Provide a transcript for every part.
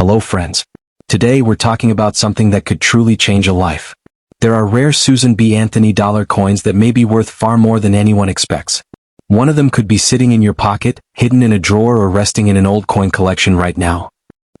Hello friends. Today we're talking about something that could truly change a life. There are rare Susan B. Anthony dollar coins that may be worth far more than anyone expects. One of them could be sitting in your pocket, hidden in a drawer, or resting in an old coin collection right now.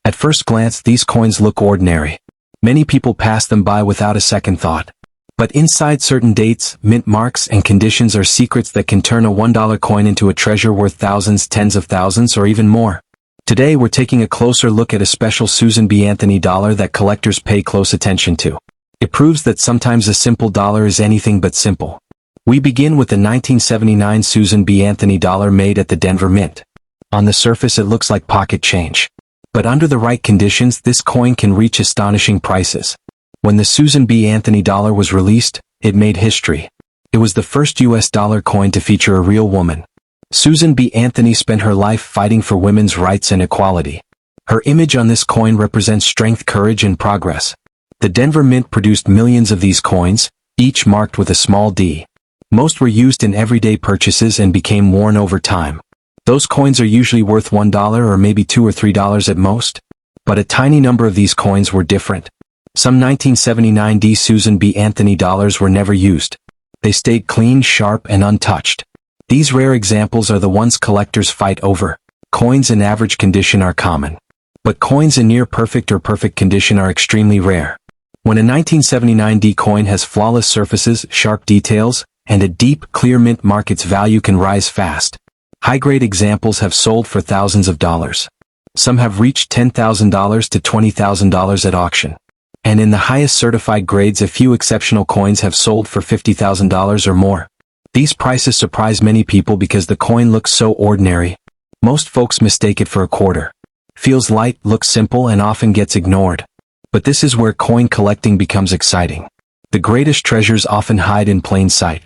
At first glance, these coins look ordinary. Many people pass them by without a second thought. But inside certain dates, mint marks, and conditions are secrets that can turn a $1 coin into a treasure worth thousands, tens of thousands, or even more. Today we're taking a closer look at a special Susan B. Anthony dollar that collectors pay close attention to. It proves that sometimes a simple dollar is anything but simple. We begin with the 1979 Susan B. Anthony dollar made at the Denver Mint. On the surface it looks like pocket change. But under the right conditions, this coin can reach astonishing prices. When the Susan B. Anthony dollar was released, it made history. It was the first U.S. dollar coin to feature a real woman. Susan B. Anthony spent her life fighting for women's rights and equality. Her image on this coin represents strength, courage, and progress. The Denver Mint produced millions of these coins, each marked with a small D. Most were used in everyday purchases and became worn over time. Those coins are usually worth $1 or maybe $2 or $3 at most. But a tiny number of these coins were different. Some 1979 D Susan B. Anthony dollars were never used. They stayed clean, sharp, and untouched. These rare examples are the ones collectors fight over. Coins in average condition are common. But coins in near perfect or perfect condition are extremely rare. When a 1979 D coin has flawless surfaces, sharp details, and a deep, clear mint mark, its value can rise fast. High-grade examples have sold for thousands of dollars. Some have reached $10,000 to $20,000 at auction. And in the highest certified grades, a few exceptional coins have sold for $50,000 or more. These prices surprise many people because the coin looks so ordinary. Most folks mistake it for a quarter. Feels light, looks simple, and often gets ignored. But this is where coin collecting becomes exciting. The greatest treasures often hide in plain sight.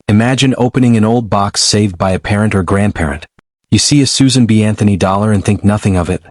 Imagine opening an old box saved by a parent or grandparent. You see a Susan B. Anthony dollar and think nothing of it.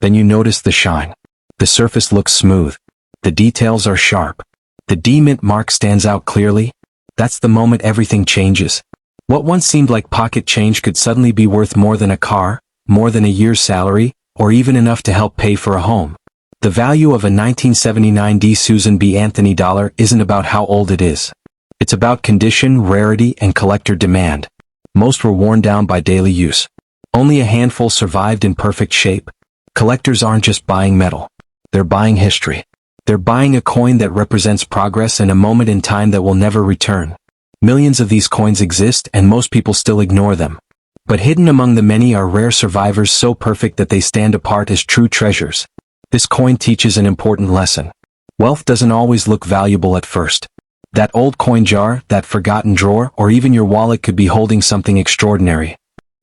Then you notice the shine. The surface looks smooth. The details are sharp. The D mint mark stands out clearly. That's the moment everything changes. What once seemed like pocket change could suddenly be worth more than a car, more than a year's salary, or even enough to help pay for a home. The value of a 1979 D Susan B. Anthony dollar isn't about how old it is. It's about condition, rarity, and collector demand. Most were worn down by daily use. Only a handful survived in perfect shape. Collectors aren't just buying metal. They're buying history. They're buying a coin that represents progress and a moment in time that will never return. Millions of these coins exist and most people still ignore them. But hidden among the many are rare survivors so perfect that they stand apart as true treasures. This coin teaches an important lesson. Wealth doesn't always look valuable at first. That old coin jar, that forgotten drawer, or even your wallet could be holding something extraordinary.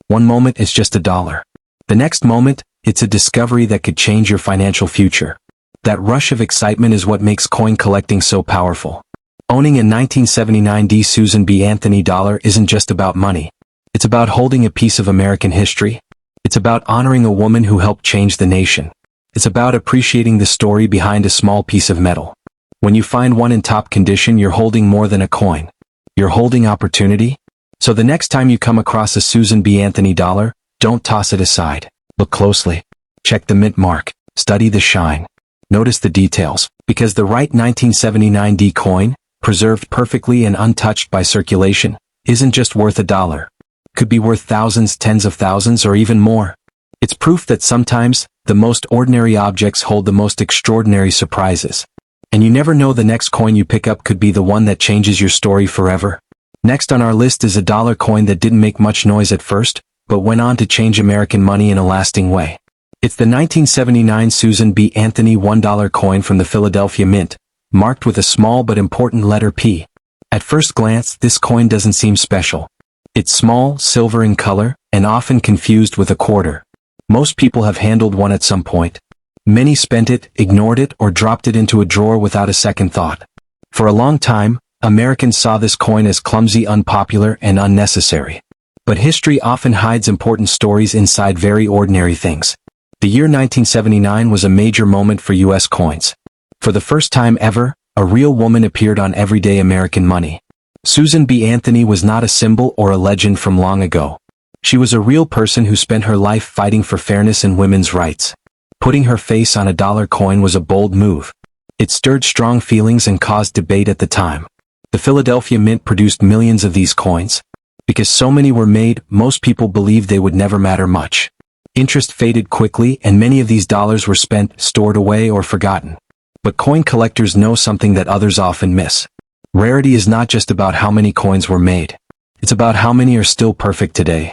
One moment it's just a dollar. The next moment, it's a discovery that could change your financial future. That rush of excitement is what makes coin collecting so powerful. Owning a 1979 D Susan B. Anthony dollar isn't just about money. It's about holding a piece of American history. It's about honoring a woman who helped change the nation. It's about appreciating the story behind a small piece of metal. When you find one in top condition, you're holding more than a coin. You're holding opportunity. So the next time you come across a Susan B. Anthony dollar, don't toss it aside. Look closely. Check the mint mark. Study the shine. Notice the details, because the right 1979 D coin, preserved perfectly and untouched by circulation, isn't just worth $1. Could be worth thousands, tens of thousands, or even more. It's proof that sometimes, the most ordinary objects hold the most extraordinary surprises. And you never know, the next coin you pick up could be the one that changes your story forever. Next on our list is a dollar coin that didn't make much noise at first, but went on to change American money in a lasting way. It's the 1979 Susan B. Anthony $1 coin from the Philadelphia Mint, marked with a small but important letter P. At first glance, this coin doesn't seem special. It's small, silver in color, and often confused with a quarter. Most people have handled one at some point. Many spent it, ignored it, or dropped it into a drawer without a second thought. For a long time, Americans saw this coin as clumsy, unpopular, and unnecessary. But history often hides important stories inside very ordinary things. The year 1979 was a major moment for U.S. coins. For the first time ever, a real woman appeared on everyday American money. Susan B. Anthony was not a symbol or a legend from long ago. She was a real person who spent her life fighting for fairness and women's rights. Putting her face on a dollar coin was a bold move. It stirred strong feelings and caused debate at the time. The Philadelphia Mint produced millions of these coins. Because so many were made, most people believed they would never matter much. Interest faded quickly, and many of these dollars were spent, stored away, or forgotten. But coin collectors know something that others often miss. Rarity is not just about how many coins were made. It's about how many are still perfect today.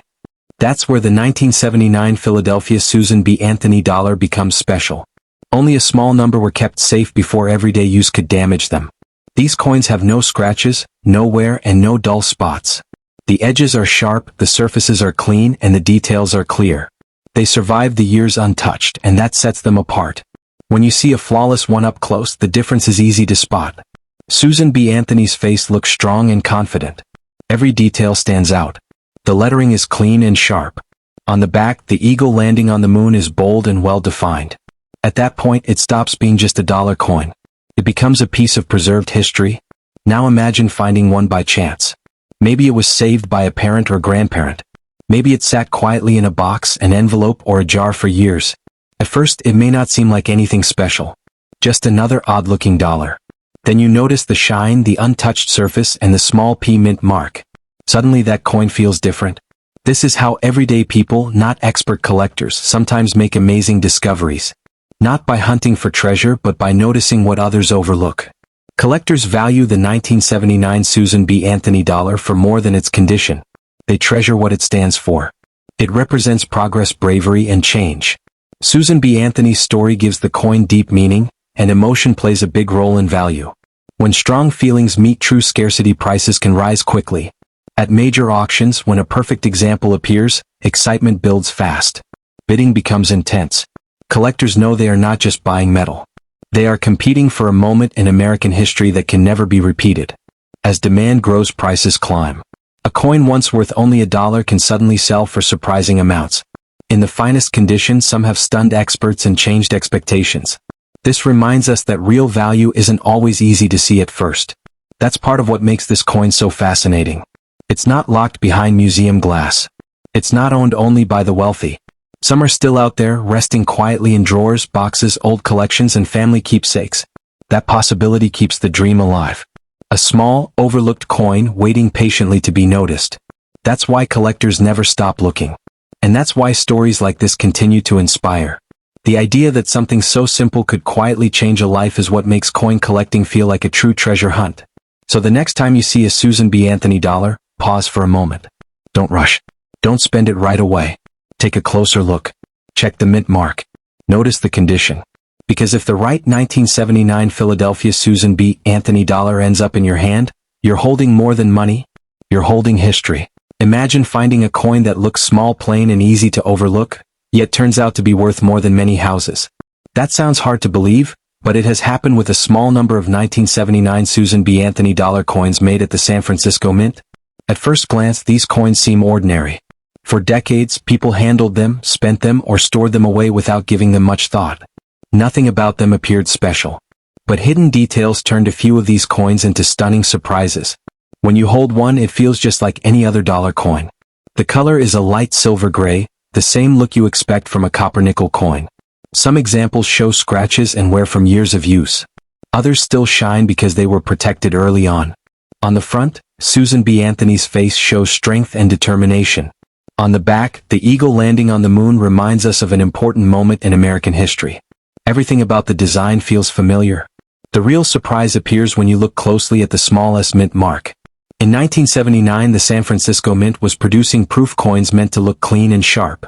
That's where the 1979 Philadelphia Susan B. Anthony dollar becomes special. Only a small number were kept safe before everyday use could damage them. These coins have no scratches, no wear, and no dull spots. The edges are sharp, the surfaces are clean, and the details are clear. They survived the years untouched, and that sets them apart. When you see a flawless one up close, the difference is easy to spot. Susan B. Anthony's face looks strong and confident. Every detail stands out. The lettering is clean and sharp. On the back, the eagle landing on the moon is bold and well-defined. At that point, it stops being just a dollar coin. It becomes a piece of preserved history. Now imagine finding one by chance. Maybe it was saved by a parent or grandparent. Maybe it sat quietly in a box, an envelope, or a jar for years. At first, it may not seem like anything special. Just another odd-looking dollar. Then you notice the shine, the untouched surface, and the small P mint mark. Suddenly that coin feels different. This is how everyday people, not expert collectors, sometimes make amazing discoveries. Not by hunting for treasure, but by noticing what others overlook. Collectors value the 1979 Susan B. Anthony dollar for more than its condition. They treasure what it stands for. It represents progress, bravery, and change. Susan B. Anthony's story gives the coin deep meaning, and emotion plays a big role in value. When strong feelings meet true scarcity, prices can rise quickly. At major auctions, when a perfect example appears, excitement builds fast. Bidding becomes intense. Collectors know they are not just buying metal. They are competing for a moment in American history that can never be repeated. As demand grows, prices climb. A coin once worth only $1 can suddenly sell for surprising amounts. In the finest condition, some have stunned experts and changed expectations. This reminds us that real value isn't always easy to see at first. That's part of what makes this coin so fascinating. It's not locked behind museum glass. It's not owned only by the wealthy. Some are still out there, resting quietly in drawers, boxes, old collections, and family keepsakes. That possibility keeps the dream alive. A small, overlooked coin waiting patiently to be noticed. That's why collectors never stop looking. And that's why stories like this continue to inspire. The idea that something so simple could quietly change a life is what makes coin collecting feel like a true treasure hunt. So the next time you see a Susan B. Anthony dollar, pause for a moment. Don't rush. Don't spend it right away. Take a closer look. Check the mint mark. Notice the condition. Because if the right 1979 Philadelphia Susan B. Anthony dollar ends up in your hand, you're holding more than money. You're holding history. Imagine finding a coin that looks small, plain, and easy to overlook, yet turns out to be worth more than many houses. That sounds hard to believe, but it has happened with a small number of 1979 Susan B. Anthony dollar coins made at the San Francisco Mint. At first glance, these coins seem ordinary. For decades, people handled them, spent them, or stored them away without giving them much thought. Nothing about them appeared special. But hidden details turned a few of these coins into stunning surprises. When you hold one, it feels just like any other dollar coin. The color is a light silver gray, the same look you expect from a copper-nickel coin. Some examples show scratches and wear from years of use. Others still shine because they were protected early on. On the front, Susan B. Anthony's face shows strength and determination. On the back, the eagle landing on the moon reminds us of an important moment in American history. Everything about the design feels familiar. The real surprise appears when you look closely at the small S mint mark. In 1979, the San Francisco Mint was producing proof coins meant to look clean and sharp.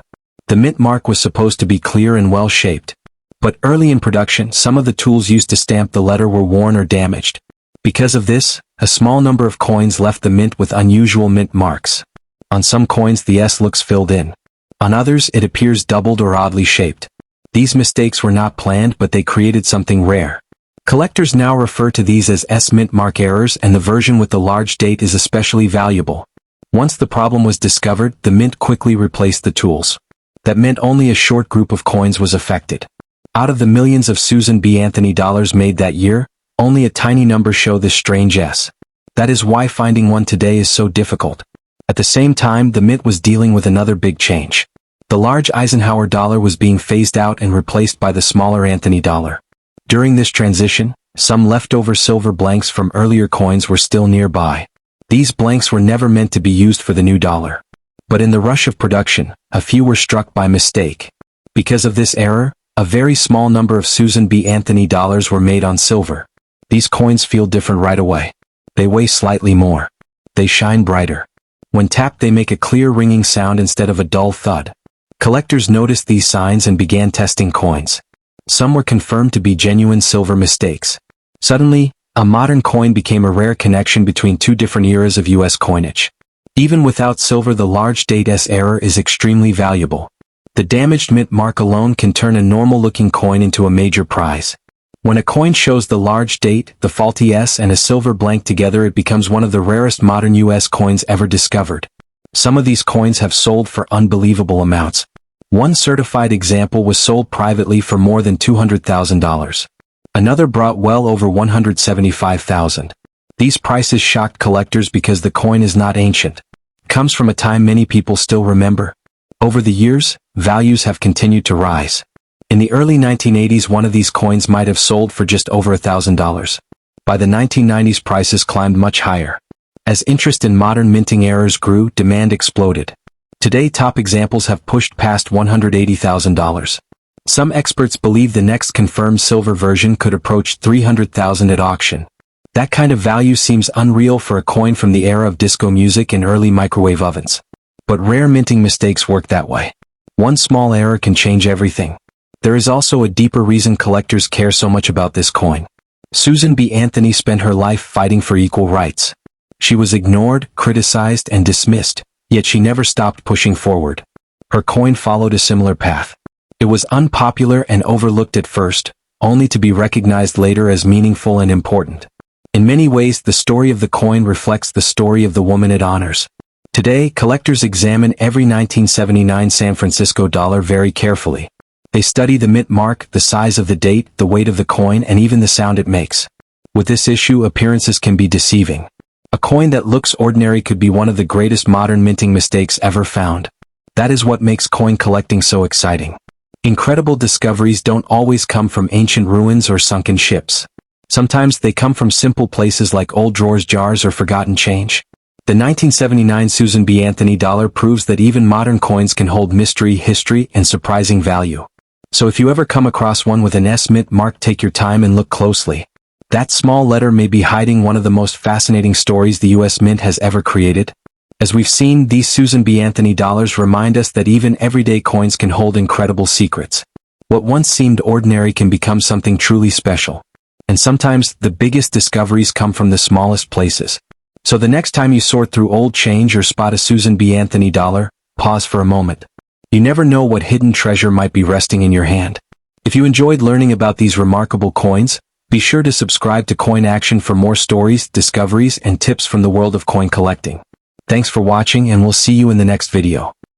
The mint mark was supposed to be clear and well-shaped. But early in production, some of the tools used to stamp the letter were worn or damaged. Because of this, a small number of coins left the mint with unusual mint marks. On some coins, the S looks filled in. On others, it appears doubled or oddly shaped. These mistakes were not planned, but they created something rare. Collectors now refer to these as S-mint mark errors, and the version with the large date is especially valuable. Once the problem was discovered, the mint quickly replaced the tools. That meant only a short group of coins was affected. Out of the millions of Susan B. Anthony dollars made that year, only a tiny number show this strange S. That is why finding one today is so difficult. At the same time, the mint was dealing with another big change. The large Eisenhower dollar was being phased out and replaced by the smaller Anthony dollar. During this transition, some leftover silver blanks from earlier coins were still nearby. These blanks were never meant to be used for the new dollar. But in the rush of production, a few were struck by mistake. Because of this error, a very small number of Susan B. Anthony dollars were made on silver. These coins feel different right away. They weigh slightly more. They shine brighter. When tapped, they make a clear ringing sound instead of a dull thud. Collectors noticed these signs and began testing coins. Some were confirmed to be genuine silver mistakes. Suddenly, a modern coin became a rare connection between two different eras of U.S. coinage. Even without silver, the large date S error is extremely valuable. The damaged mint mark alone can turn a normal-looking coin into a major prize. When a coin shows the large date, the faulty S, and a silver blank together, it becomes one of the rarest modern U.S. coins ever discovered. Some of these coins have sold for unbelievable amounts. One certified example was sold privately for more than $200,000. Another brought well over $175,000. These prices shocked collectors because the coin is not ancient. It comes from a time many people still remember. Over the years, values have continued to rise. In the early 1980s, one of these coins might have sold for just over $1,000. By the 1990s, prices climbed much higher. As interest in modern minting errors grew, demand exploded. Today, top examples have pushed past $180,000. Some experts believe the next confirmed silver version could approach $300,000 at auction. That kind of value seems unreal for a coin from the era of disco music and early microwave ovens. But rare minting mistakes work that way. One small error can change everything. There is also a deeper reason collectors care so much about this coin. Susan B. Anthony spent her life fighting for equal rights. She was ignored, criticized, and dismissed, yet she never stopped pushing forward. Her coin followed a similar path. It was unpopular and overlooked at first, only to be recognized later as meaningful and important. In many ways, the story of the coin reflects the story of the woman it honors. Today, collectors examine every 1979 San Francisco dollar very carefully. They study the mint mark, the size of the date, the weight of the coin, and even the sound it makes. With this issue, appearances can be deceiving. A coin that looks ordinary could be one of the greatest modern minting mistakes ever found. That is what makes coin collecting so exciting. Incredible discoveries don't always come from ancient ruins or sunken ships. Sometimes they come from simple places like old drawers, jars, or forgotten change. The 1979 Susan B. Anthony dollar proves that even modern coins can hold mystery, history, and surprising value. So if you ever come across one with an S mint mark, take your time and look closely. That small letter may be hiding one of the most fascinating stories the U.S. Mint has ever created. As we've seen, these Susan B. Anthony dollars remind us that even everyday coins can hold incredible secrets. What once seemed ordinary can become something truly special. And sometimes, the biggest discoveries come from the smallest places. So the next time you sort through old change or spot a Susan B. Anthony dollar, pause for a moment. You never know what hidden treasure might be resting in your hand. If you enjoyed learning about these remarkable coins, be sure to subscribe to Coin Action for more stories, discoveries, and tips from the world of coin collecting. Thanks for watching, and we'll see you in the next video.